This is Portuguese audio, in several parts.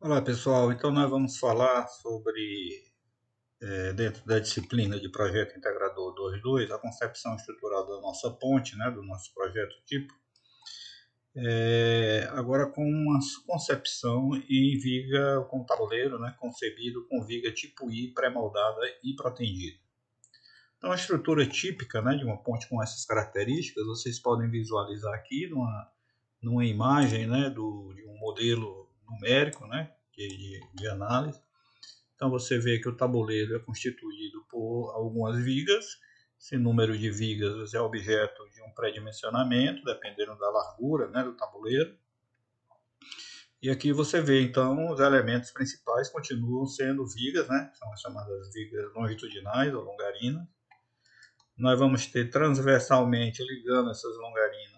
Olá pessoal, então nós vamos falar sobre, dentro da disciplina de Projeto Integrador 2.2, a concepção estrutural da nossa ponte, né, do nosso projeto tipo, agora com uma concepção em viga com tabuleiro, né, concebido com viga tipo I pré-moldada e protendida. Então a estrutura típica, né, de uma ponte com essas características, vocês podem visualizar aqui numa imagem, né, de um modelo numérico, né, de análise. Então você vê que o tabuleiro é constituído por algumas vigas. Esse número de vigas é objeto de um pré-dimensionamento, dependendo da largura, né, do tabuleiro. E aqui você vê, então, os elementos principais continuam sendo vigas, né, são as chamadas vigas longitudinais ou longarinas. Nós vamos ter transversalmente, ligando essas longarinas,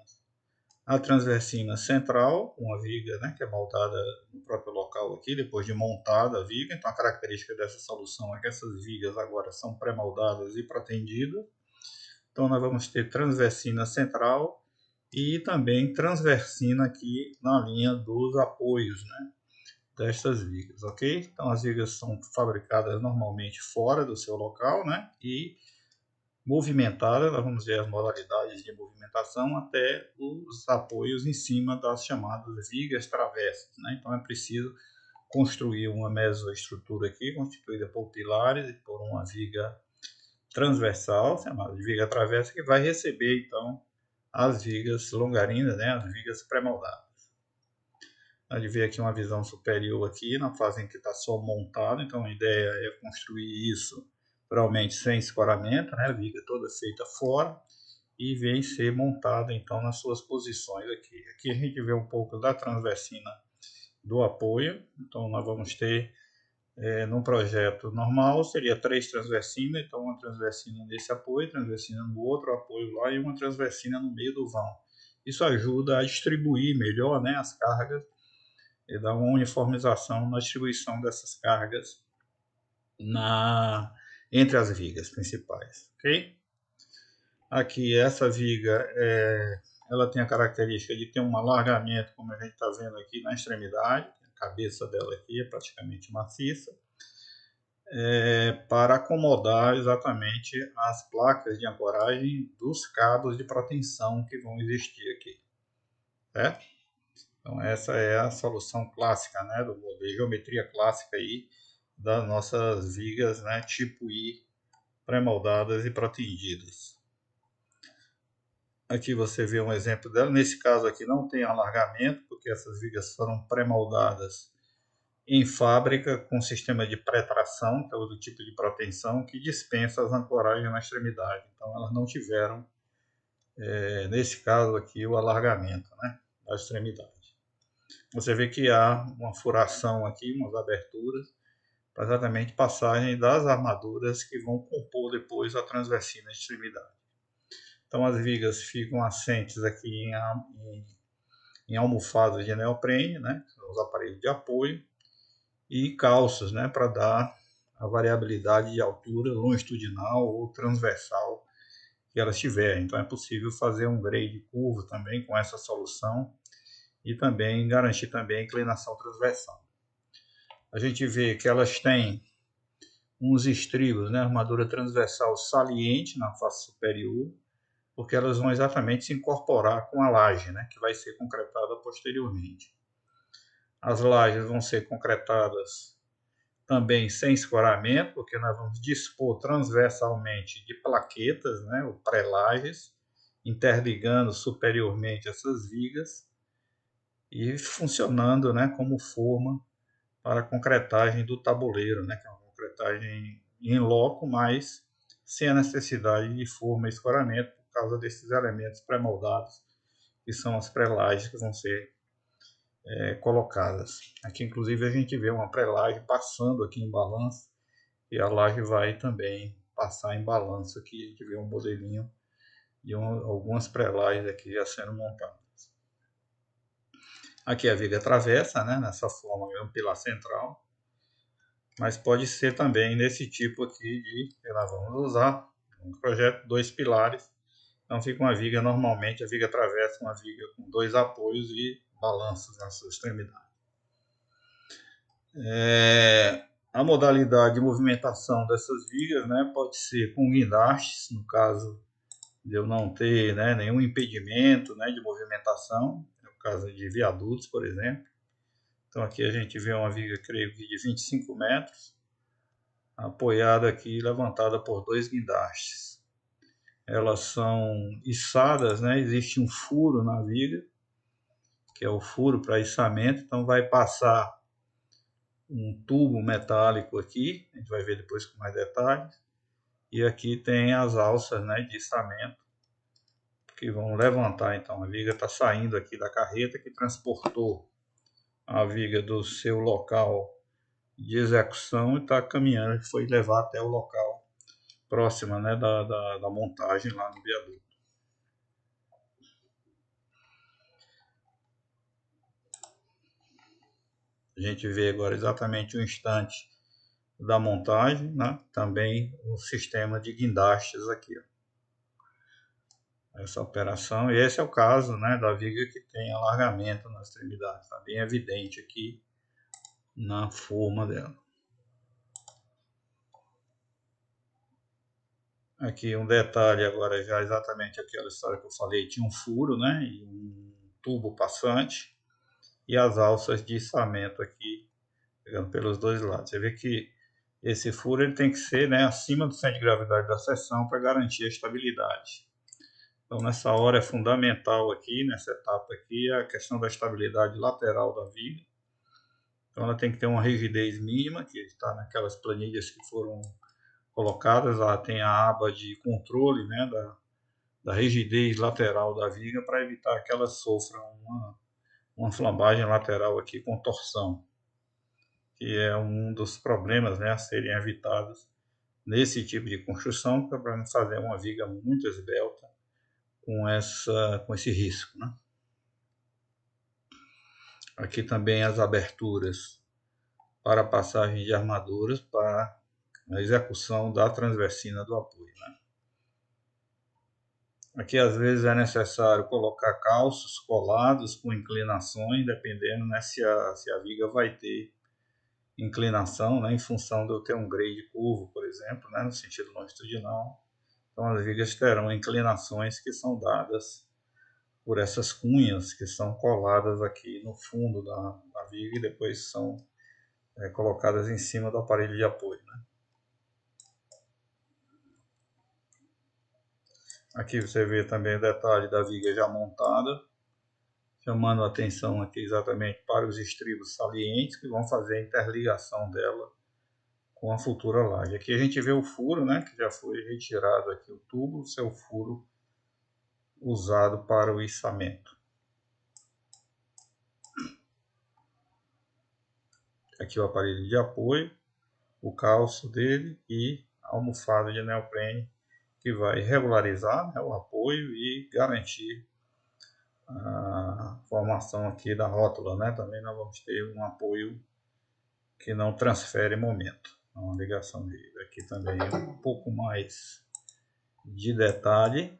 a transversina central, uma viga, né, que é montada no próprio local aqui, depois de montada a viga. Então a característica dessa solução é que essas vigas agora são pré-moldadas e protendidas. Então nós vamos ter transversina central e também transversina aqui na linha dos apoios, né, destas vigas, ok? Então as vigas são fabricadas normalmente fora do seu local, né, e movimentada, nós vamos ver as modalidades de movimentação até os apoios em cima das chamadas vigas travessas, né? Então é preciso construir uma mesoestrutura aqui, constituída por pilares e por uma viga transversal, chamada de viga travessa, que vai receber então as vigas longarinas, né? As vigas pré-moldadas. A gente vê aqui uma visão superior aqui, na fase em que está só montado, então a ideia é construir isso provavelmente sem escoramento, né? A viga toda feita fora e vem ser montada então nas suas posições aqui. Aqui a gente vê um pouco da transversina do apoio, então nós vamos ter num projeto normal seria 3 transversinas, então uma transversina nesse apoio, transversina no outro apoio lá e uma transversina no meio do vão. Isso ajuda a distribuir melhor, né, as cargas e dar uma uniformização na distribuição dessas cargas entre as vigas principais, ok? Aqui essa viga ela tem a característica de ter um alargamento, como a gente está vendo aqui na extremidade. A cabeça dela aqui é praticamente maciça, para acomodar exatamente as placas de ancoragem dos cabos de proteção que vão existir aqui, certo? Então essa é a solução clássica, né, da geometria clássica aí das nossas vigas, né, tipo I, pré-moldadas e protendidas. Aqui você vê um exemplo dela. Nesse caso aqui não tem alargamento, porque essas vigas foram pré-moldadas em fábrica com sistema de pré-tração, que é o tipo de proteção que dispensa as ancoragens na extremidade. Então elas não tiveram, nesse caso aqui, o alargamento, né, da extremidade. Você vê que há uma furação aqui, umas aberturas, para exatamente passagem das armaduras que vão compor depois a transversina de extremidade. Então as vigas ficam assentes aqui em almofadas de neoprene, né, os aparelhos de apoio, e calças, né, para dar a variabilidade de altura longitudinal ou transversal que elas tiverem. Então é possível fazer um grade curvo também com essa solução e também garantir também a inclinação transversal. A gente vê que elas têm uns estribos, né, armadura transversal saliente na face superior, porque elas vão exatamente se incorporar com a laje, né, que vai ser concretada posteriormente. As lajes vão ser concretadas também sem escoramento, porque nós vamos dispor transversalmente de plaquetas, né, ou pré-lajes, interligando superiormente essas vigas e funcionando, né, como forma para a concretagem do tabuleiro, né, que é uma concretagem em loco, mas sem a necessidade de forma e escoramento por causa desses elementos pré-moldados, que são as pré-lajes que vão ser colocadas. Aqui, inclusive, a gente vê uma pré-laje passando aqui em balanço, e a laje vai também passar em balanço. Aqui a gente vê um modelinho de algumas pré-lajes aqui já sendo montadas. Aqui a viga travessa, né, nessa forma, é um pilar central, mas pode ser também nesse tipo aqui que nós vamos usar um projeto 2 pilares. Então fica uma viga, normalmente a viga travessa uma viga com 2 apoios e balanços na sua extremidade. A modalidade de movimentação dessas vigas, né, pode ser com guindastes, no caso de eu não ter, né, nenhum impedimento, né, de movimentação, no caso de viadutos, por exemplo. Então aqui a gente vê uma viga, creio que de 25 metros, apoiada aqui, levantada por 2 guindastes. Elas são içadas, né, existe um furo na viga, que é o furo para içamento, então vai passar um tubo metálico aqui, a gente vai ver depois com mais detalhes, e aqui tem as alças, né, de içamento, que vão levantar. Então a viga está saindo aqui da carreta que transportou a viga do seu local de execução e está caminhando, foi levar até o local próximo, né, da montagem lá no viaduto. A gente vê agora exatamente o instante da montagem, né? Também o sistema de guindastes aqui, ó. Essa operação, e esse é o caso, né, da viga que tem alargamento na extremidade, está bem evidente aqui na forma dela. Aqui um detalhe agora, já exatamente aquela história que eu falei, tinha um furo, né, e um tubo passante, e as alças de içamento aqui, pegando pelos dois lados. Você vê que esse furo ele tem que ser, né, acima do centro de gravidade da seção para garantir a estabilidade. Então nessa hora é fundamental aqui, nessa etapa aqui, a questão da estabilidade lateral da viga. Então ela tem que ter uma rigidez mínima, que está naquelas planilhas que foram colocadas. Lá tem a aba de controle, né, da rigidez lateral da viga, para evitar que ela sofra uma flambagem lateral aqui com torção, que é um dos problemas, né, a serem evitados nesse tipo de construção, para não fazer uma viga muito esbelta com esse risco, né? Aqui também as aberturas para passagem de armaduras para a execução da transversina do apoio, né? Aqui às vezes é necessário colocar calços colados com inclinações, dependendo, né, se a viga vai ter inclinação, né, em função de eu ter um grade curvo, por exemplo, né, no sentido longitudinal. Então as vigas terão inclinações que são dadas por essas cunhas que são coladas aqui no fundo da viga e depois são colocadas em cima do aparelho de apoio, né? Aqui você vê também o detalhe da viga já montada, chamando a atenção aqui exatamente para os estribos salientes que vão fazer a interligação dela com a futura laje. Aqui a gente vê o furo, né, que já foi retirado aqui o tubo, o seu furo usado para o içamento. Aqui o aparelho de apoio, o calço dele e a almofada de neoprene que vai regularizar, né, o apoio e garantir a formação aqui da rótula, né? Também nós vamos ter um apoio que não transfere momento. Uma ligação de aqui também um pouco mais de detalhe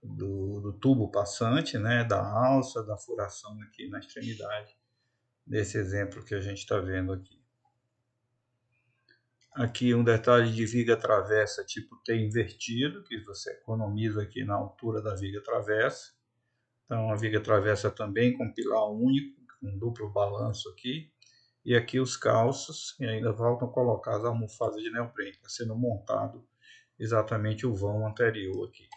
do tubo passante, né? Da alça, da furação aqui na extremidade, desse exemplo que a gente está vendo aqui. Aqui um detalhe de viga travessa tipo T invertido, que você economiza aqui na altura da viga travessa. Então a viga travessa também com pilar único, com duplo balanço aqui. E aqui os calços, e ainda voltam a colocar as almofadas de neoprene, está sendo montado exatamente o vão anterior aqui.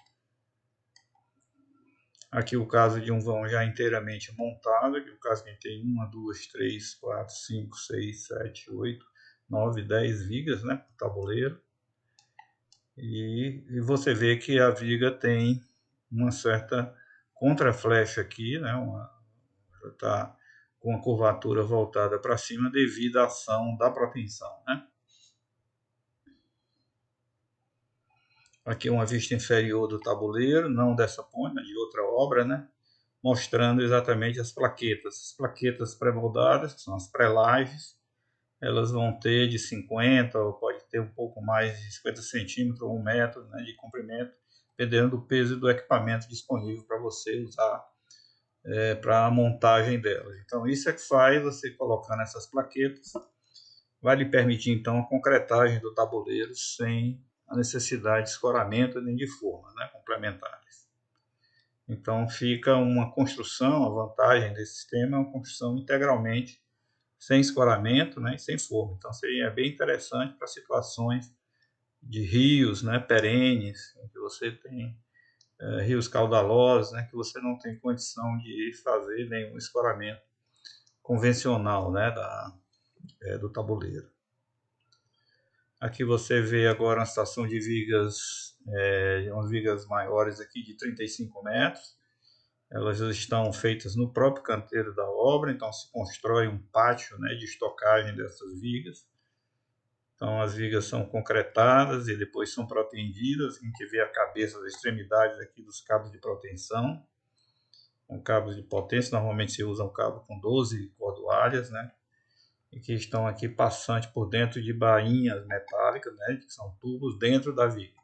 Aqui o caso de um vão já inteiramente montado, aqui o caso que a gente tem 1, 2, 3, 4, 5, 6, 7, 8, 9, 10 vigas, né, para o tabuleiro. E você vê que a viga tem uma certa contraflecha aqui, né, está com a curvatura voltada para cima devido à ação da propensão, né? Aqui uma vista inferior do tabuleiro, não dessa ponte, mas de outra obra, né? Mostrando exatamente as plaquetas. As plaquetas pré-moldadas, que são as pré-lajes, elas vão ter de 50 ou pode ter um pouco mais de 50 centímetros ou 1 metro, né, de comprimento, dependendo do peso e do equipamento disponível para você usar para a montagem delas. Então isso é que faz você colocando essas plaquetas, vai lhe permitir então a concretagem do tabuleiro sem a necessidade de escoramento nem de formas, né, complementares. Então fica uma construção, a vantagem desse sistema é uma construção integralmente sem escoramento, né, e sem forma. Então seria bem interessante para situações de rios, né, perenes, em que você tem rios caudalosos, né, que você não tem condição de fazer nenhum escoramento convencional, né, do tabuleiro. Aqui você vê agora uma situação de vigas, umas vigas maiores aqui de 35 metros. Elas estão feitas no próprio canteiro da obra, então se constrói um pátio, né, de estocagem dessas vigas. Então as vigas são concretadas e depois são protendidas. A gente vê a cabeça, as extremidades aqui dos cabos de proteção. Com cabos de potência, normalmente se usa um cabo com 12 cordoalhas, né? E que estão aqui passantes por dentro de bainhas metálicas, né? Que são tubos dentro da viga.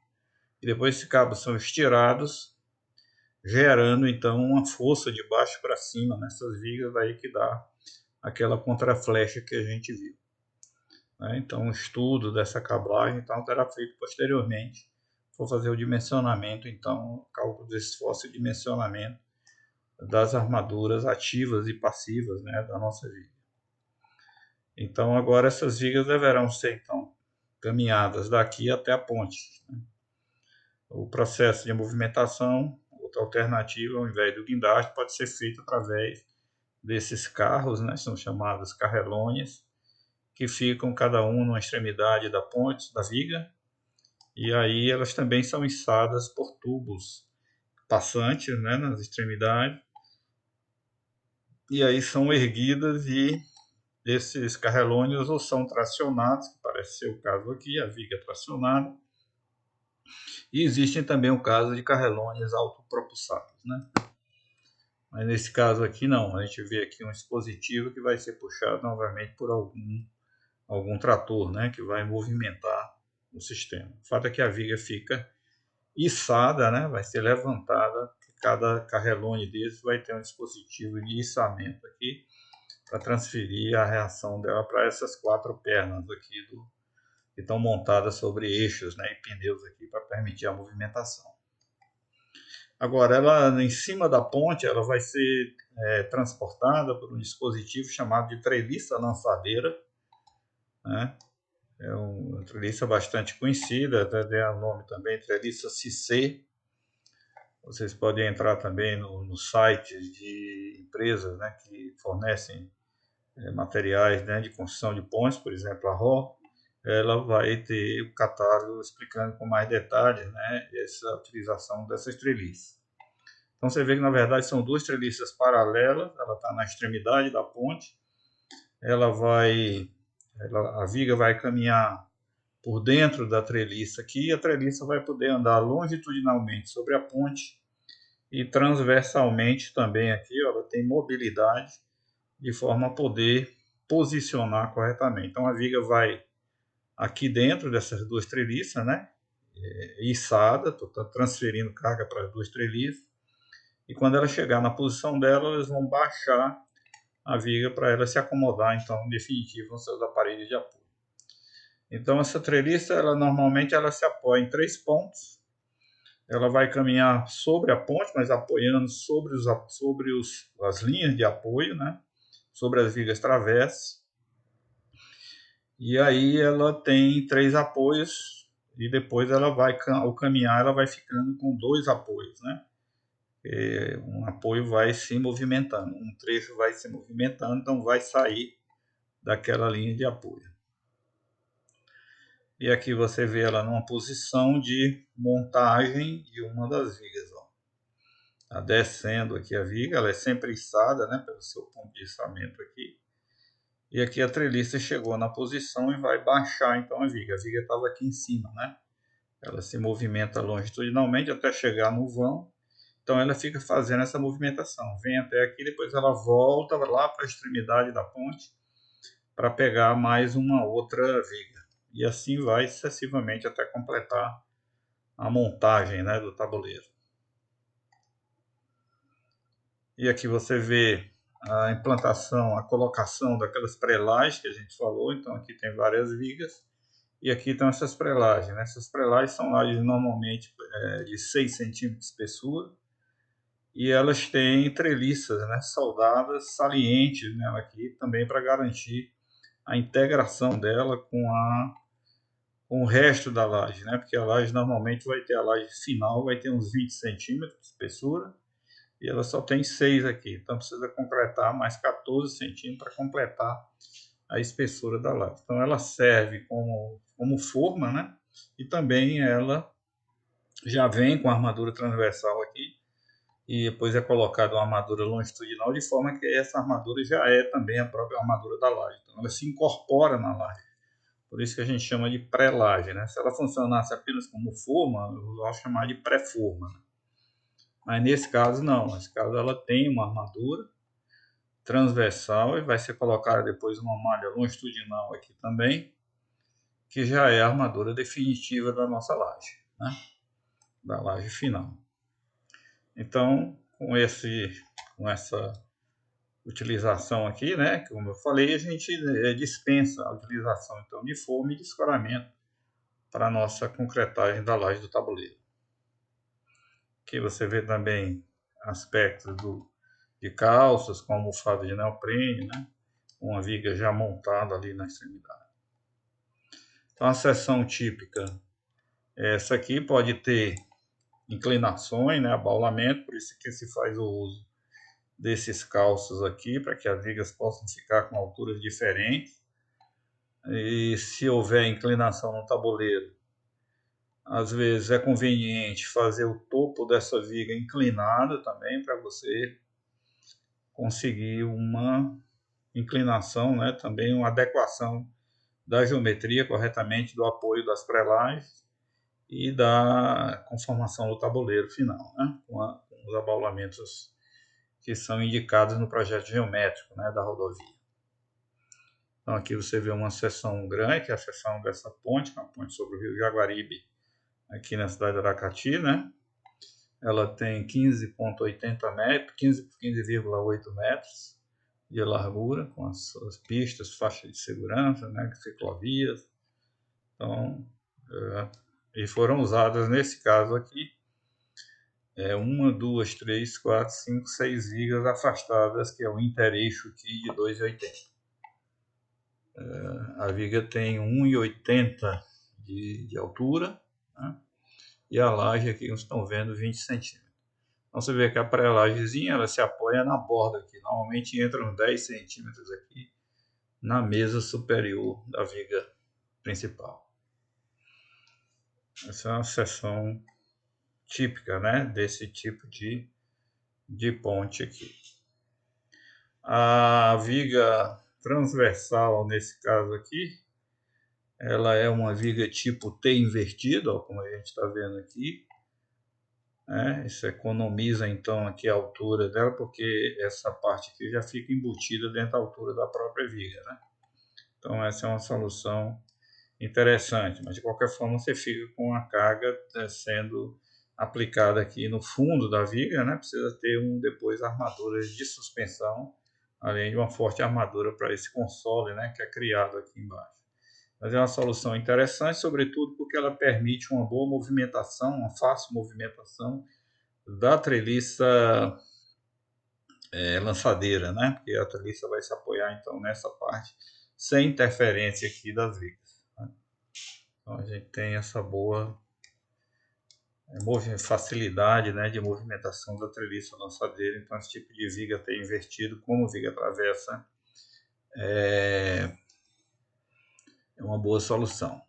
E depois esses cabos são estirados, gerando então uma força de baixo para cima nessas vigas, aí que dá aquela contraflecha que a gente viu. Então o estudo dessa cablagem então, será feito posteriormente. Vou fazer o dimensionamento, então, o cálculo do esforço e dimensionamento das armaduras ativas e passivas, né, da nossa viga. Então agora essas vigas deverão ser então caminhadas daqui até a ponte, né? O processo de movimentação, outra alternativa, ao invés do guindaste, pode ser feito através desses carros, né, são chamados carrelões, que ficam cada um numa extremidade da ponte, da viga, e aí elas também são içadas por tubos passantes, né, nas extremidades, e aí são erguidas e esses carrelônios ou são tracionados, que parece ser o caso aqui, a viga tracionada, e existem também o caso de carrelônios autopropulsados, né? Mas nesse caso aqui não, a gente vê aqui um dispositivo que vai ser puxado novamente por algum trator, né, que vai movimentar o sistema. O fato é que a viga fica içada, né, vai ser levantada, cada carrelone desse vai ter um dispositivo de içamento aqui, para transferir a reação dela para essas 4 pernas aqui que estão montadas sobre eixos, né, e pneus aqui para permitir a movimentação. Agora, ela em cima da ponte, ela vai ser transportada por um dispositivo chamado de treliça lançadeira, né? É uma treliça bastante conhecida, até tem o nome também, treliça CC. Vocês podem entrar também no site de empresas, né, que fornecem materiais, né, de construção de pontes, por exemplo, a RO, ela vai ter o catálogo explicando com mais detalhes, né, essa utilização dessas treliças. Então você vê que na verdade são 2 treliças paralelas, ela está na extremidade da ponte, a viga vai caminhar por dentro da treliça aqui, e a treliça vai poder andar longitudinalmente sobre a ponte e transversalmente também aqui, ó, ela tem mobilidade de forma a poder posicionar corretamente. Então a viga vai aqui dentro dessas 2 treliças, né, içada, estou transferindo carga para as 2 treliças, e quando ela chegar na posição dela, elas vão baixar a viga para ela se acomodar, então, em definitivo, nos seus aparelhos de apoio. Então essa treliça, normalmente ela se apoia em 3 pontos, ela vai caminhar sobre a ponte, mas apoiando sobre as linhas de apoio, né, sobre as vigas travessas. E aí ela tem 3 apoios e depois ela vai, ao caminhar, ela vai ficando com 2 apoios, né? Um apoio vai se movimentando, um trecho vai se movimentando, então vai sair daquela linha de apoio. E aqui você vê ela numa posição de montagem de uma das vigas, ó. Tá descendo aqui a viga, ela é sempre içada, né, pelo seu ponto de içamento aqui. E aqui a treliça chegou na posição e vai baixar então a viga. A viga estava aqui em cima, né? Ela se movimenta longitudinalmente até chegar no vão. Então ela fica fazendo essa movimentação. Vem até aqui, depois ela volta lá para a extremidade da ponte para pegar mais uma outra viga. E assim vai sucessivamente até completar a montagem, né, do tabuleiro. E aqui você vê a implantação, a colocação daquelas pré-lajes que a gente falou. Então aqui tem várias vigas e aqui estão essas pré-lajes, né? Essas pré-lajes são lajes normalmente de 6 centímetros de espessura e elas têm treliças, né, soldadas salientes nela aqui também para garantir a integração dela com o resto da laje, né? Porque a laje normalmente vai ter, a laje final vai ter uns 20 centímetros de espessura e ela só tem 6 aqui, então precisa completar mais 14 centímetros para completar a espessura da laje. Então ela serve como forma, né? E também ela já vem com a armadura transversal aqui e depois é colocada uma armadura longitudinal de forma que essa armadura já é também a própria armadura da laje. Então ela se incorpora na laje. Por isso que a gente chama de pré-laje, né? Se ela funcionasse apenas como forma, eu vou chamar de pré-forma. Mas nesse caso não, nesse caso ela tem uma armadura transversal e vai ser colocada depois uma malha longitudinal aqui também, que já é a armadura definitiva da nossa laje, né? Da laje final. Então, com essa utilização aqui, né, como eu falei, a gente dispensa a utilização então de forma e de escoramento para a nossa concretagem da laje do tabuleiro. Aqui você vê também aspectos de calças com almofada de neoprene, né? Uma viga já montada ali na extremidade. Então a seção típica, essa aqui pode ter inclinações, né? Abaulamento, por isso que se faz o uso desses calços aqui, para que as vigas possam ficar com alturas diferentes. E se houver inclinação no tabuleiro, às vezes é conveniente fazer o topo dessa viga inclinado também, para você conseguir uma inclinação, né? Também uma adequação da geometria corretamente do apoio das pré-lajes e da conformação do tabuleiro final, né? Com os abaulamentos que são indicados no projeto geométrico, né, da rodovia. Então aqui você vê uma seção grande, que é a seção dessa ponte, uma ponte sobre o rio Jaguaribe, aqui na cidade de Aracati, né? Ela tem 15,80 metros, 15,8 metros de largura, com as suas pistas, faixas de segurança, né, ciclovias. Então, e foram usadas nesse caso aqui, 1, 2, 3, 4, 5, 6 vigas afastadas, que é o intereixo aqui de 2,80. A viga tem 1,80 de altura, né? E a laje aqui, vocês estão vendo, 20 centímetros. Então você vê que a pré-lajezinha, ela se apoia na borda aqui. Normalmente entra uns 10 centímetros aqui na mesa superior da viga principal. Essa é uma seção típica, né, desse tipo de ponte aqui. A viga transversal, nesse caso aqui, ela é uma viga tipo T invertido, ó, como a gente está vendo aqui. Isso economiza então aqui a altura dela, porque essa parte aqui já fica embutida dentro da altura da própria viga, né? Então essa é uma solução interessante, mas de qualquer forma você fica com a carga sendo aplicada aqui no fundo da viga, né? Precisa ter depois armaduras de suspensão, além de uma forte armadura para esse console, né, que é criado aqui embaixo. Mas é uma solução interessante, sobretudo porque ela permite uma boa movimentação, uma fácil movimentação da treliça lançadeira, né? Porque a treliça vai se apoiar então nessa parte sem interferência aqui das vigas, né? Então a gente tem essa boa facilidade, né, de movimentação da treliça lançadeira. Então esse tipo de viga T invertido, como viga travessa, é uma boa solução.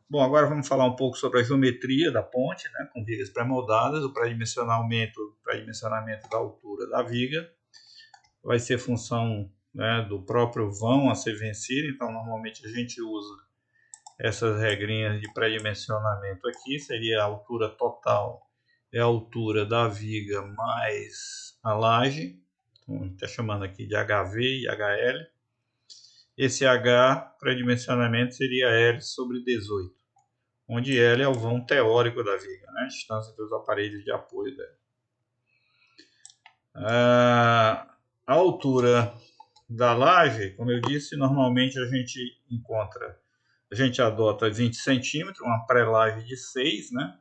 Bom, agora vamos falar um pouco sobre a geometria da ponte, né, com vigas pré-moldadas. O pré-dimensionamento da altura da viga vai ser função, né, do próprio vão a ser vencido. Então normalmente a gente usa essas regrinhas de pré-dimensionamento aqui. Seria a altura total, é a altura da viga mais a laje. Então, a gente está chamando aqui de HV e HL. Esse H, pré-dimensionamento, seria L sobre 18, onde L é o vão teórico da viga, né? A distância entre os aparelhos de apoio dela. A altura da laje, como eu disse, normalmente a gente adota 20 centímetros, uma pré-laje de 6, né?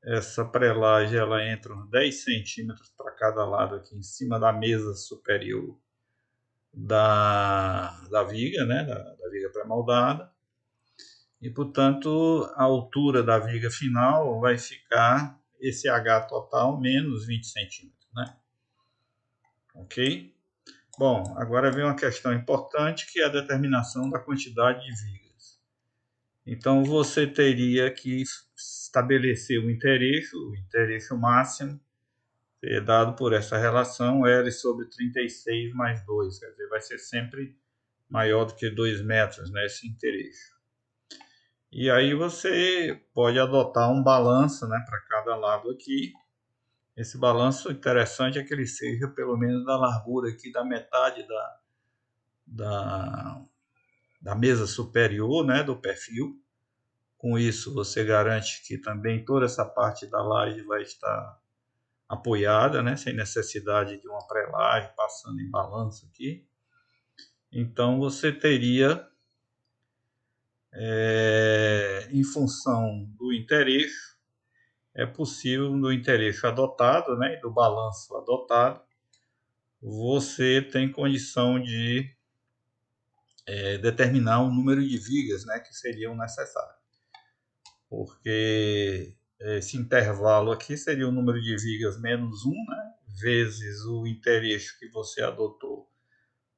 Essa pré-laje ela entra uns 10 centímetros para cada lado aqui em cima da mesa superior da viga, né? Da viga pré-moldada. E, portanto, a altura da viga final vai ficar esse H total menos 20 centímetros, né? Ok? Bom, agora vem uma questão importante que é a determinação da quantidade de vigas. Então, você teria que estabelecer o intereixo máximo, dado por essa relação L sobre 36 mais 2, quer dizer, vai ser sempre maior do que 2 metros, né, esse intereixo. E aí você pode adotar um balanço, né, para cada lado aqui. Esse balanço interessante é que ele seja pelo menos da largura aqui da metade da mesa superior, né, do perfil. Com isso você garante que também toda essa parte da laje vai estar apoiada, né, sem necessidade de uma pré-laje passando em balanço aqui. Então você teria, em função do intereixo, é possível no intereixo adotado, né, e do balanço adotado, você tem condição de determinar o número de vigas, né, que seriam necessárias. Porque esse intervalo aqui seria o número de vigas menos 1, né, vezes o intereixo que você adotou,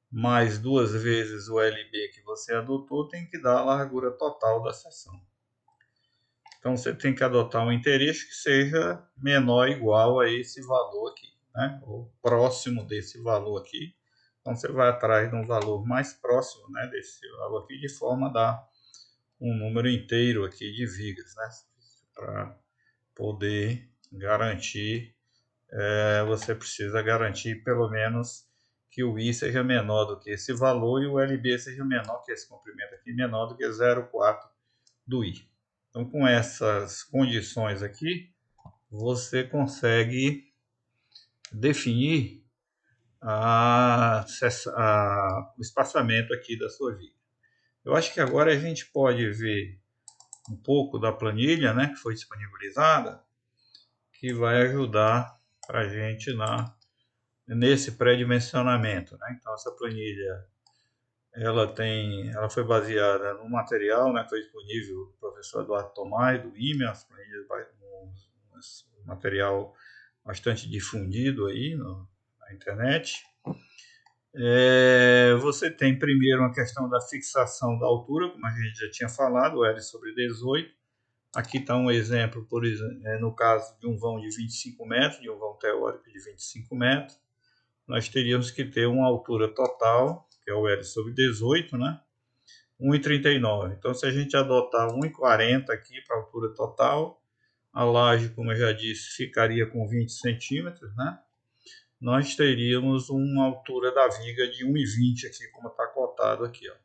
mais 2 vezes o LB que você adotou, tem que dar a largura total da seção. Então você tem que adotar um intereixo que seja menor ou igual a esse valor aqui, né, ou próximo desse valor aqui. Então você vai atrás de um valor mais próximo, né, desse valor aqui, de forma a dar um número inteiro aqui de vigas, né, para poder garantir, você precisa garantir pelo menos que o I seja menor do que esse valor e o LB seja menor que esse comprimento aqui, menor do que 0,4 do I. Então, com essas condições aqui, você consegue definir o espaçamento aqui da sua viga. Eu acho que agora a gente pode ver um pouco da planilha, né, que foi disponibilizada, que vai ajudar para a gente nesse pré-dimensionamento, né? Então essa planilha ela foi baseada no material, né, que foi disponível do professor Eduardo Tomai, do IME, um material bastante difundido aí na internet. Você tem primeiro uma questão da fixação da altura, como a gente já tinha falado, L sobre 18. Aqui está um exemplo, por exemplo, no caso de um vão de 25 metros, de um vão teórico de 25 metros, nós teríamos que ter uma altura total, que é o L sobre 18, né? 1,39. Então, se a gente adotar 1,40 aqui para a altura total, a laje, como eu já disse, ficaria com 20 centímetros, né? Nós teríamos uma altura da viga de 1,20 aqui, como está cotado aqui, ó,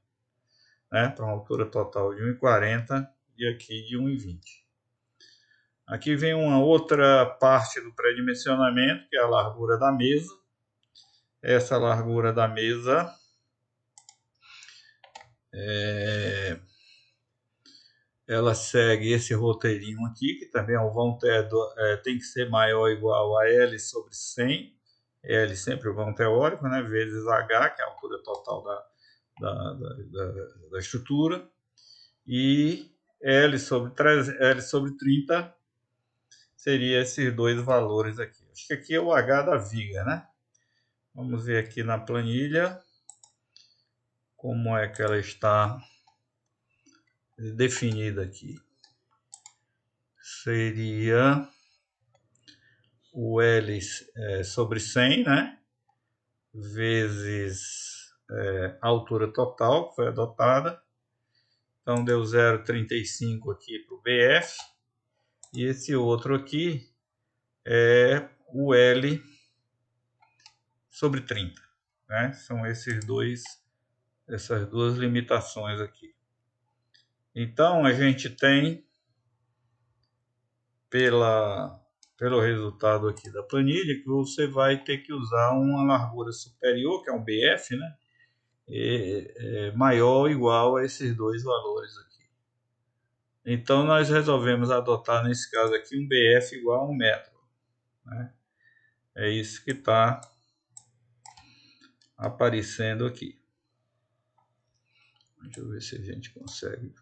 né? Para uma altura total de 1,40 e aqui de 1,20. Aqui vem uma outra parte do pré-dimensionamento, que é a largura da mesa. Essa largura da mesa ela segue esse roteirinho aqui, que também é um vão tem que ser maior ou igual a L sobre 100, L sempre o vão teórico, né, vezes H, que é a altura total da estrutura, e L sobre 30 seria esses dois valores aqui. Acho que aqui é o H da viga, né? Vamos ver aqui na planilha como é que ela está definida aqui. Seria o L sobre 100, né? Vezes a altura total que foi adotada. Então deu 0,35 aqui para o BF. E esse outro aqui é o L sobre 30. Né? São essas duas limitações aqui. Então a gente tem, pela pelo resultado aqui da planilha, que você vai ter que usar uma largura superior, que é um BF, né? Maior ou igual a esses dois valores aqui. Então, nós resolvemos adotar, nesse caso aqui, um BF igual a 1 metro. Né? É isso que está aparecendo aqui. Deixa eu ver se a gente consegue.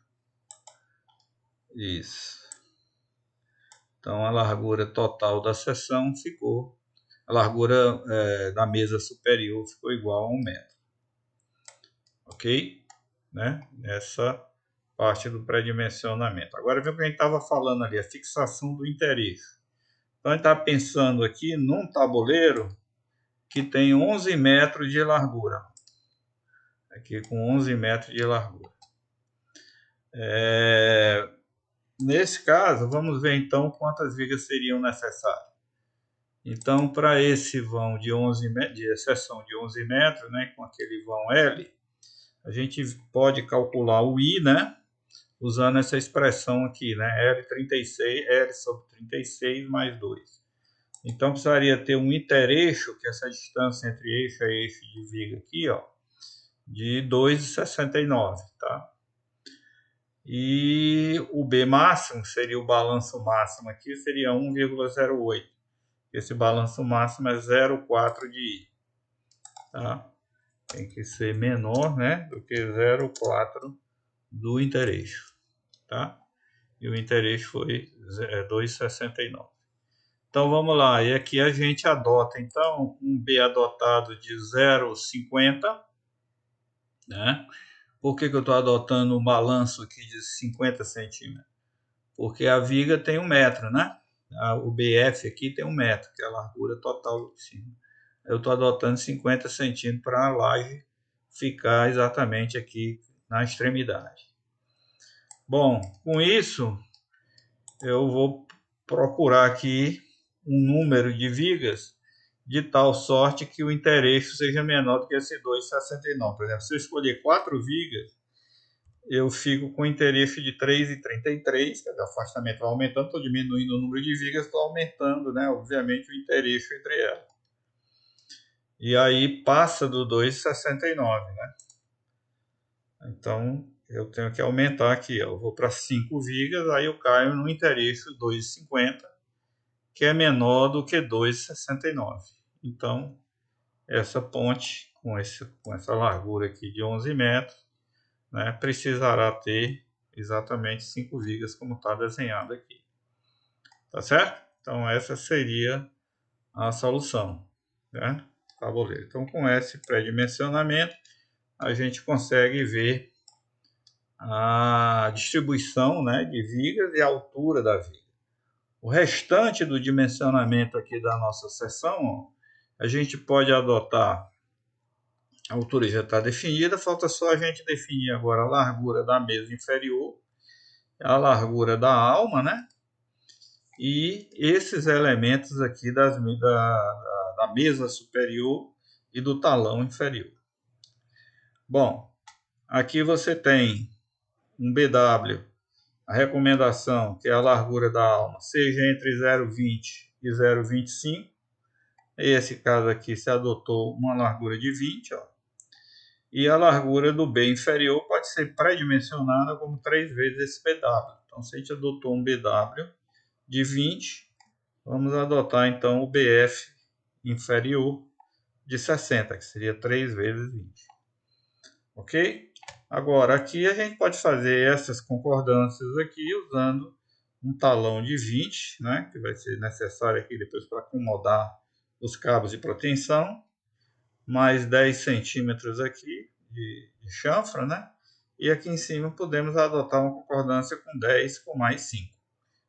Isso. Então, a largura total da seção ficou... A largura da mesa superior ficou igual a 1 metro. Ok? Né? Essa parte do pré-dimensionamento. Agora, vê o que a gente estava falando ali, a fixação do interesse. Então, a gente está pensando aqui num tabuleiro que tem 11 metros de largura. Aqui com 11 metros de largura. Nesse caso, vamos ver então quantas vigas seriam necessárias. Então, para esse vão de 11 metros, de seção de 11 metros, né, com aquele vão L, a gente pode calcular o I, né, usando essa expressão aqui, né, L36, L sobre 36 mais 2. Então, precisaria ter um intereixo, que é essa distância entre eixo e eixo de viga aqui, ó, de 2,69, tá? E o B máximo, seria o balanço máximo aqui, seria 1,08. Esse balanço máximo é 0,4 de I, tá? Tem que ser menor, né, do que 0,4 do intereixo, tá? E o intereixo foi 2,69. Então, vamos lá. E aqui a gente adota, então, um B adotado de 0,50, né? Por que eu estou adotando um balanço aqui de 50 centímetros? Porque a viga tem 1 metro, né? O BF aqui tem 1 metro, que é a largura total de cima. Eu estou adotando 50 centímetros para a laje ficar exatamente aqui na extremidade. Bom, com isso, eu vou procurar aqui um número de vigas de tal sorte que o intereixo seja menor do que esse 2,69. Por exemplo, se eu escolher 4 vigas, eu fico com intereixo de 3,33, o afastamento vai aumentando, estou diminuindo o número de vigas, estou aumentando, né, obviamente, o intereixo entre elas. E aí passa do 2,69, né? Então, eu tenho que aumentar aqui, ó. Eu vou para 5 vigas, aí eu caio no intereixo 2,50, que é menor do que 2,69. Então, essa ponte, com essa largura aqui de 11 metros, né, precisará ter exatamente 5 vigas, como está desenhado aqui. Tá certo? Então, essa seria a solução, né? Tabuleiro. Então, com esse pré-dimensionamento, a gente consegue ver a distribuição, né, de vigas e a altura da viga. O restante do dimensionamento aqui da nossa seção, ó, a gente pode adotar, a altura já está definida, falta só a gente definir agora a largura da mesa inferior, a largura da alma, né? E esses elementos aqui da mesa superior e do talão inferior. Bom, aqui você tem um BW, a recomendação que é a largura da alma seja entre 0,20 e 0,25. Esse caso aqui se adotou uma largura de 20, ó. E a largura do B inferior pode ser pré-dimensionada como 3 vezes esse BW. Então, se a gente adotou um BW de 20, vamos adotar então o BF inferior de 60, que seria 3 vezes 20. Ok? Agora, aqui a gente pode fazer essas concordâncias aqui usando um talão de 20, né, que vai ser necessário aqui depois para acomodar os cabos de proteção, mais 10 centímetros aqui de chanfra, né? E aqui em cima podemos adotar uma concordância com 10 com mais 5.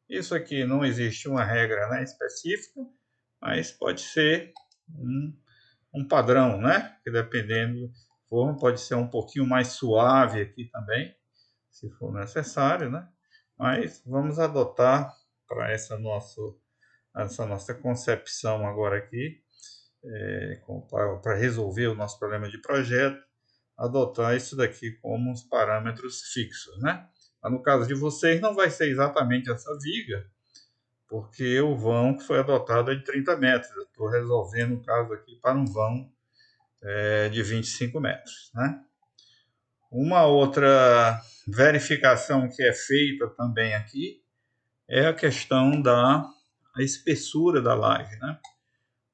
Isso aqui não existe uma regra, né, específica, mas pode ser um padrão, né? Que dependendo da forma, pode ser um pouquinho mais suave aqui também, se for necessário, né? Mas vamos adotar para essa nossa concepção agora aqui, para resolver o nosso problema de projeto, adotar isso daqui como os parâmetros fixos, né? Mas no caso de vocês não vai ser exatamente essa viga, porque o vão que foi adotado é de 30 metros. Eu estou resolvendo um caso aqui para um vão de 25 metros, né? Uma outra verificação que é feita também aqui é a questão da espessura da laje, né?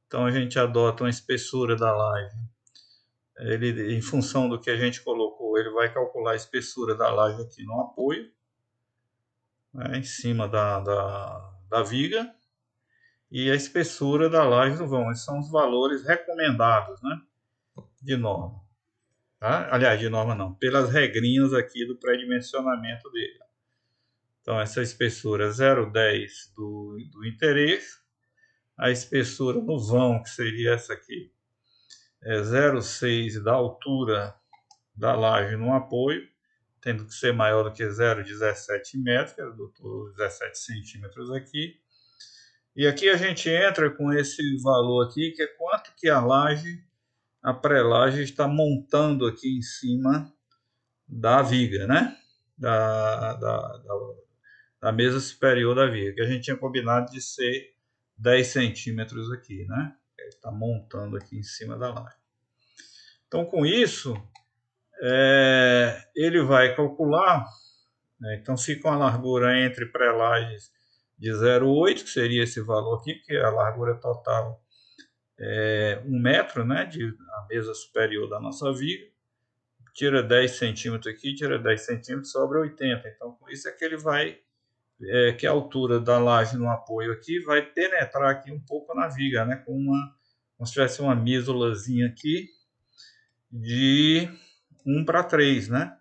Então a gente adota uma espessura da laje. Ele, em função do que a gente colocou, ele vai calcular a espessura da laje aqui no apoio, né, em cima da viga, e a espessura da laje no vão. Esses são os valores recomendados, né, de norma. Tá? Aliás, de norma não, pelas regrinhas aqui do pré-dimensionamento dele. Então, essa espessura é 0,10 do intereixo, a espessura no vão, que seria essa aqui, é 0,6 da altura da laje no apoio, tendo que ser maior do que 0,17 metros, que eu 17 centímetros aqui. E aqui a gente entra com esse valor aqui, que é quanto que a pré-laje está montando aqui em cima da viga, né? Da mesa superior da viga, que a gente tinha combinado de ser 10 centímetros aqui, né? Ele está montando aqui em cima da laje. Então, com isso, ele vai calcular, né? Então fica uma largura entre pré-lajes de 0,8, que seria esse valor aqui, que a largura total é 1 metro, né, a mesa superior da nossa viga. Tira 10 centímetros aqui, tira 10 centímetros, sobra 80. Então, com isso é que ele vai, que a altura da laje no apoio aqui vai penetrar aqui um pouco na viga, né, como se tivesse uma mesolazinha aqui de 1:3, né?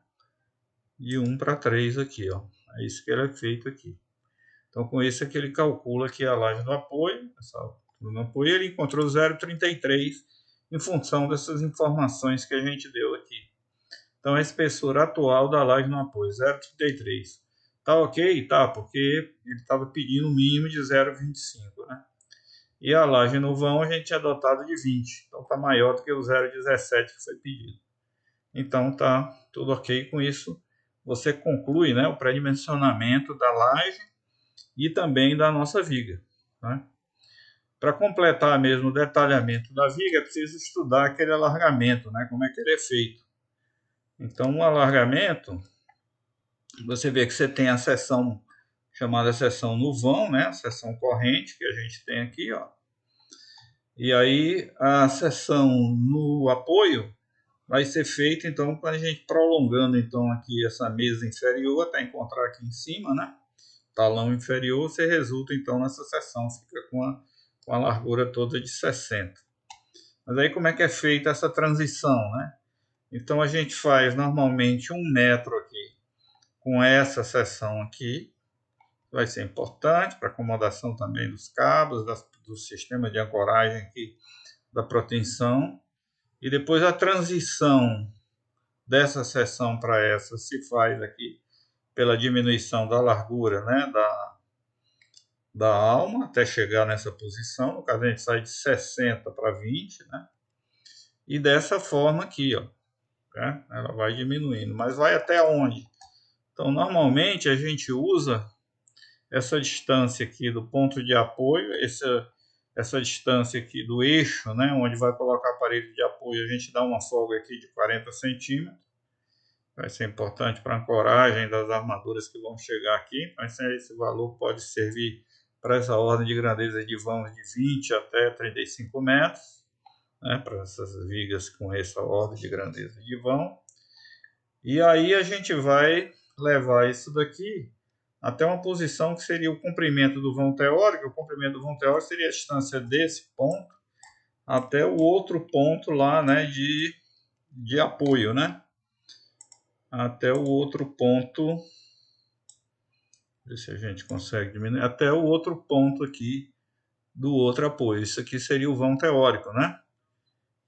De 1:3 aqui, ó. É isso que ele é feito aqui. Então, com isso é que ele calcula aqui a laje do apoio, essa altura do apoio, ele encontrou 0,33 em função dessas informações que a gente deu aqui. Então, a espessura atual da laje no apoio, 0,33. Tá ok? Tá, porque ele estava pedindo um mínimo de 0,25, né? E a laje no vão a gente tinha adotado de 20. Então, tá maior do que o 0,17 que foi pedido. Então, tá tudo ok com isso. Você conclui, né, o pré-dimensionamento da laje e também da nossa viga, né? Para completar mesmo o detalhamento da viga, é preciso estudar aquele alargamento, né? Como é que ele é feito. Então, o alargamento, você vê que você tem a seção chamada seção no vão, né? A seção corrente que a gente tem aqui, ó. E aí a seção no apoio vai ser feita, então, quando a gente prolongando então aqui essa mesa inferior até encontrar aqui em cima, né? Talão inferior, você resulta então nessa seção, fica com a largura toda de 60. Mas aí como é que é feita essa transição, né? Então a gente faz normalmente 1 metro aqui com essa seção aqui, vai ser importante para acomodação também dos cabos, do sistema de ancoragem aqui da proteção. E depois a transição dessa seção para essa se faz aqui pela diminuição da largura, né, da alma até chegar nessa posição. No caso, a gente sai de 60 para 20, né? E dessa forma aqui, ó, né? Ela vai diminuindo. Mas vai até onde? Então, normalmente, a gente usa essa distância aqui do ponto de apoio, essa distância aqui do eixo, né? Onde vai colocar aparelho de apoio, a gente dá uma folga aqui de 40 centímetros. Vai ser importante para a ancoragem das armaduras que vão chegar aqui. Mas esse valor pode servir para essa ordem de grandeza de vãos de 20 até 35 metros, né, para essas vigas com essa ordem de grandeza de vão. E aí a gente vai levar isso daqui até uma posição que seria o comprimento do vão teórico. O comprimento do vão teórico seria a distância desse ponto até o outro ponto lá, né, de apoio, né? Até o outro ponto, ver se a gente consegue diminuir, até o outro ponto aqui do outro apoio. Isso aqui seria o vão teórico, né?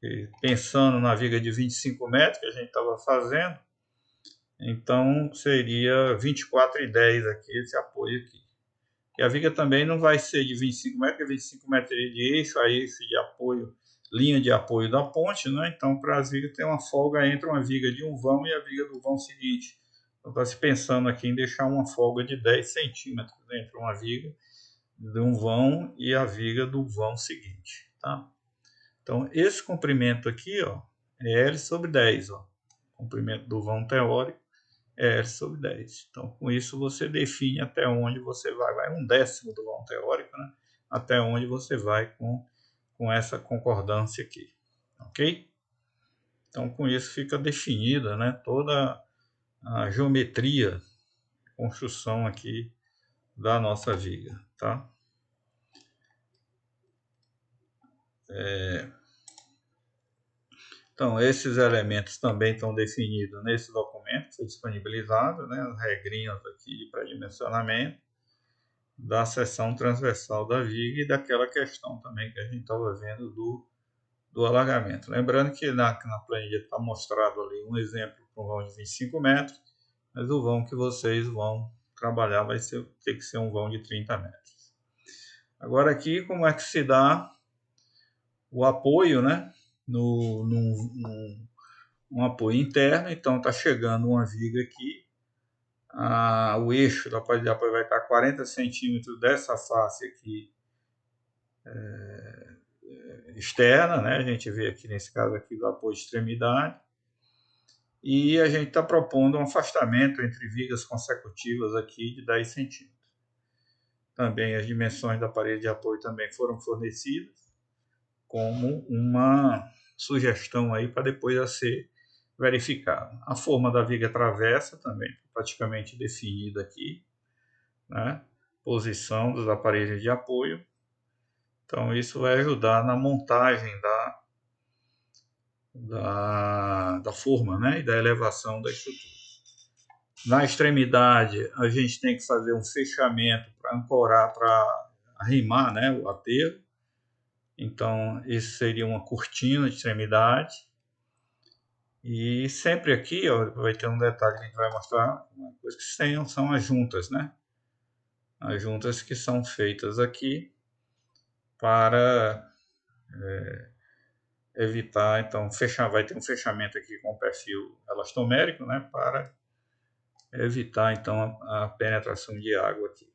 E pensando na viga de 25 metros que a gente estava fazendo, então seria 24,10 aqui, esse apoio aqui. E a viga também não vai ser de 25 metros, porque 25 metros seria de eixo a eixo de apoio, linha de apoio da ponte, né? Então, para as vigas tem uma folga entre uma viga de um vão e a viga do vão seguinte. Então, está se pensando aqui em deixar uma folga de 10 centímetros entre uma viga de um vão e a viga do vão seguinte, tá? Então, esse comprimento aqui, ó, é L sobre 10, ó. O comprimento do vão teórico é L sobre 10. Então, com isso, você define até onde você vai. Vai 1/10 do vão teórico, né? Até onde você vai com essa concordância aqui, ok? Então, com isso fica definida, né, toda a geometria de construção aqui da nossa viga, tá? Então, esses elementos também estão definidos nesse documento que foi disponibilizado, né, as regrinhas aqui de pré-dimensionamento da seção transversal da viga e daquela questão também que a gente estava vendo do alargamento. Lembrando que na planilha está mostrado ali um exemplo para um vão de 25 metros, mas o vão que vocês vão trabalhar vai ter que ser um vão de 30 metros. Agora aqui, como é que se dá o apoio, né? Um apoio interno, então está chegando uma viga aqui, o eixo da parede de apoio vai estar a 40 centímetros dessa face aqui externa, né? A gente vê aqui nesse caso aqui do apoio de extremidade, e a gente está propondo um afastamento entre vigas consecutivas aqui de 10 centímetros. Também as dimensões da parede de apoio também foram fornecidas como uma sugestão aí para depois a ser verificado. A forma da viga travessa também praticamente definida aqui, né? Posição dos aparelhos de apoio. Então isso vai ajudar na montagem da forma, né? E da elevação da estrutura. Na extremidade a gente tem que fazer um fechamento para ancorar, para arrimar, né, o aterro. Então isso seria uma cortina de extremidade. E sempre aqui, ó, vai ter um detalhe que a gente vai mostrar, uma coisa que são as juntas, né? As juntas que são feitas aqui para evitar, então, vai ter um fechamento aqui com perfil elastomérico, né? Para evitar, então, a penetração de água aqui.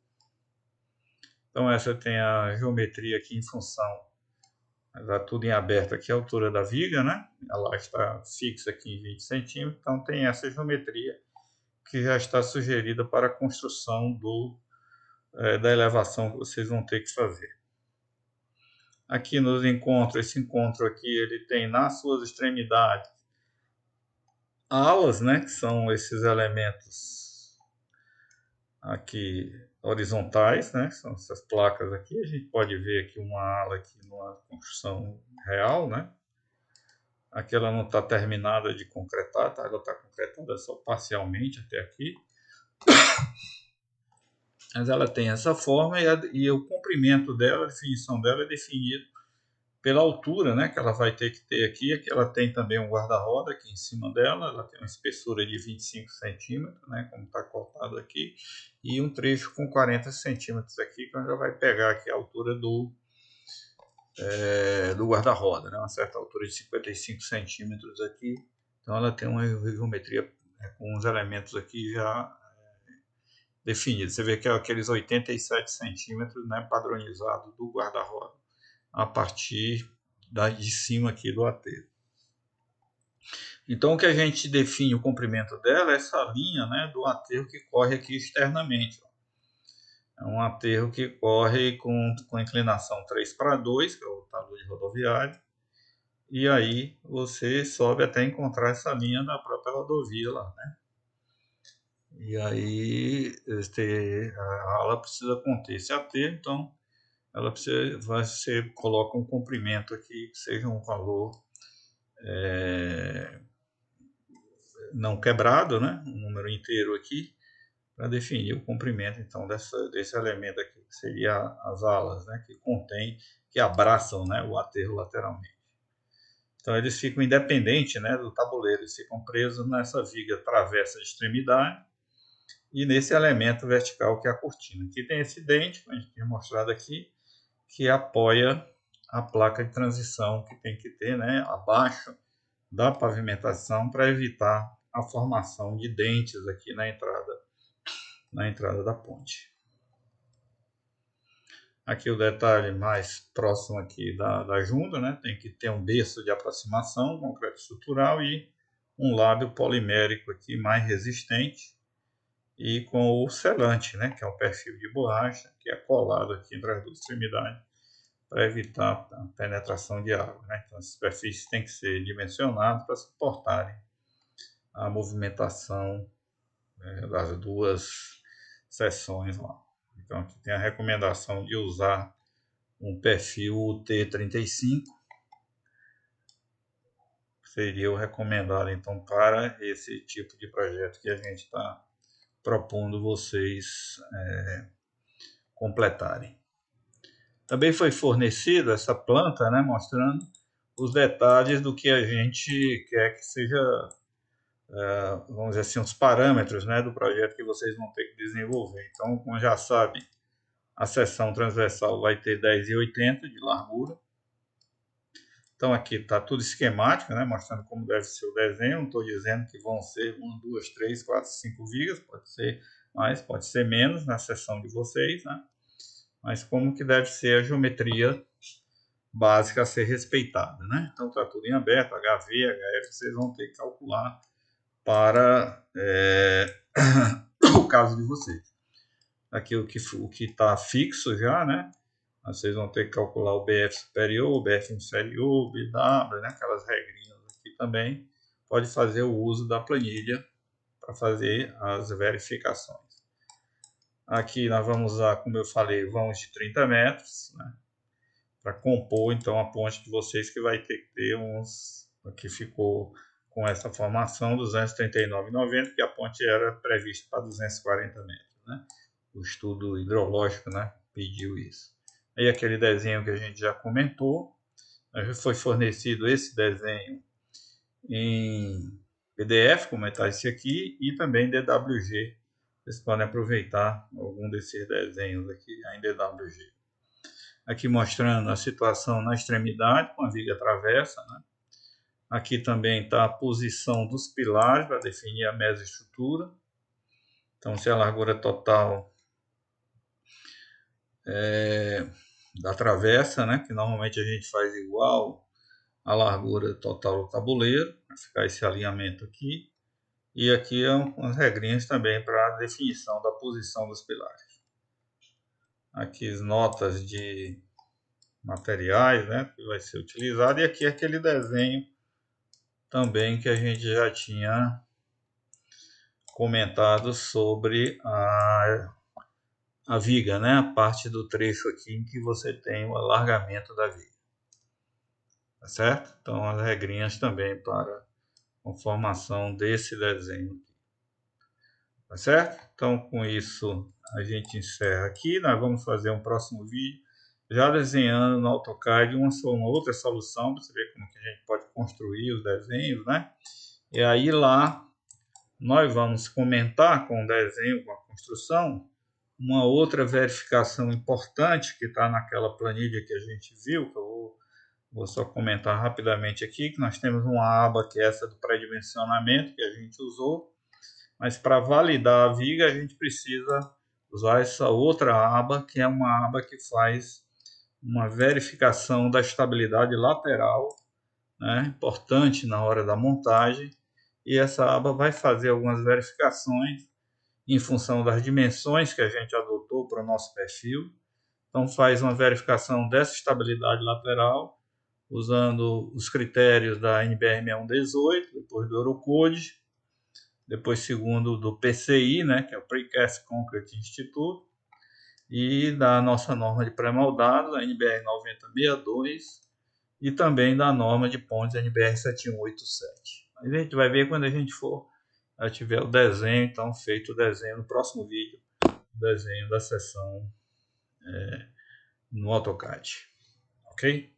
Então, essa tem a geometria aqui em função, está tudo em aberto aqui, a altura da viga, né? Ela está fixa aqui em 20 centímetros, então tem essa geometria que já está sugerida para a construção da elevação que vocês vão ter que fazer. Aqui nos encontros, esse encontro aqui, ele tem nas suas extremidades alas, né, que são esses elementos aqui horizontais, né, são essas placas aqui. A gente pode ver aqui uma ala aqui numa construção real, né. Aqui ela não está terminada de concretar, tá? Ela está concretada só parcialmente até aqui. Mas ela tem essa forma e o comprimento dela, a definição dela é definido pela altura, né, que ela vai ter que ter aqui. Aqui ela tem também um guarda-roda aqui em cima dela, ela tem uma espessura de 25 centímetros, né, como está cortado aqui, e um trecho com 40 centímetros aqui, que já vai pegar aqui a altura do guarda-roda, né, uma certa altura de 55 centímetros aqui. Então ela tem uma geometria com os elementos aqui já definidos. Você vê que é aqueles 87 centímetros, né, padronizado do guarda-roda a partir de cima aqui do aterro. Então o que a gente define o comprimento dela é essa linha, né, do aterro que corre aqui externamente. É um aterro que corre com inclinação 3/2, que é o talude rodoviário, e aí você sobe até encontrar essa linha da própria rodovia lá, né? E aí a ala precisa conter esse aterro, então ela você coloca um comprimento aqui que seja um valor não quebrado, né? Um número inteiro aqui, para definir o comprimento então desse elemento aqui, que seria as alas, né? Que abraçam, né, o aterro lateralmente. Então eles ficam independentes, né, do tabuleiro, eles ficam presos nessa viga travessa de extremidade e nesse elemento vertical que é a cortina. Aqui tem esse dente, que a gente tem mostrado aqui, que apoia a placa de transição que tem que ter, né, abaixo da pavimentação, para evitar a formação de dentes aqui na entrada da ponte. Aqui o detalhe mais próximo aqui da junta, né? Tem que ter um berço de aproximação, concreto estrutural e um lábio polimérico aqui mais resistente e com o selante, né? Que é um perfil de borracha que é colado aqui entre as duas extremidades para evitar a penetração de água, né? Então as superfícies têm que ser dimensionadas para suportarem a movimentação das duas seções lá. Então aqui tem a recomendação de usar um perfil T35, seria o recomendado então para esse tipo de projeto que a gente está propondo vocês completarem. Também foi fornecida essa planta, né, mostrando os detalhes do que a gente quer que seja, vamos dizer assim, os parâmetros, né, do projeto que vocês vão ter que desenvolver. Então, como já sabe, a seção transversal vai ter 10,80 de largura. Então aqui está tudo esquemático, né, mostrando como deve ser o desenho. Não estou dizendo que vão ser 1, 2, 3, 4, 5 vigas, pode ser mais, pode ser menos na seção de vocês, né? Mas como que deve ser a geometria básica a ser respeitada, né? Então está tudo em aberto, HV, HF, vocês vão ter que calcular para o caso de vocês. Aqui o que está fixo já, né? Vocês vão ter que calcular o BF superior, o BF inferior, o BW, né? Aquelas regrinhas aqui também. Pode fazer o uso da planilha para fazer as verificações. Aqui nós vamos usar, como eu falei, vãos de 30 metros, né? Para compor então a ponte de vocês, que vai ter que ter uns... Aqui ficou com essa formação 239,90, que a ponte era prevista para 240 metros, né? O estudo hidrológico, né, pediu isso. Aí aquele desenho que a gente já comentou, já foi fornecido esse desenho em PDF, como está esse aqui, e também DWG. Vocês podem aproveitar algum desses desenhos aqui em DWG. Aqui mostrando a situação na extremidade, com a viga travessa, né? Aqui também está a posição dos pilares para definir a mesoestrutura. Então, se a largura total da travessa, né, que normalmente a gente faz igual a largura total do tabuleiro, para ficar esse alinhamento aqui. E aqui umas regrinhas também para a definição da posição dos pilares. Aqui as notas de materiais, né, que vai ser utilizado. E aqui aquele desenho também que a gente já tinha comentado sobre a viga, né, a parte do trecho aqui em que você tem o alargamento da viga. Tá certo? Então as regrinhas também para a formação desse desenho. Tá certo? Então com isso a gente encerra aqui. Nós vamos fazer um próximo vídeo já desenhando no AutoCAD uma outra solução para você ver como que a gente pode construir os desenhos, né? E aí lá nós vamos comentar com o desenho, com a construção, uma outra verificação importante que está naquela planilha que a gente viu, que eu vou só comentar rapidamente aqui, que nós temos uma aba que é essa do pré-dimensionamento que a gente usou, mas para validar a viga a gente precisa usar essa outra aba, que é uma aba que faz uma verificação da estabilidade lateral, né, importante na hora da montagem, e essa aba vai fazer algumas verificações em função das dimensões que a gente adotou para o nosso perfil. Então faz uma verificação dessa estabilidade lateral, usando os critérios da NBR 6118, depois do Eurocode, depois segundo do PCI, né, que é o Precast Concrete Institute, e da nossa norma de pré-moldados, a NBR 9062, e também da norma de pontes NBR 7187. A gente vai ver quando a gente for tiver o desenho, então feito o desenho no próximo vídeo, o desenho da seção no AutoCAD, ok?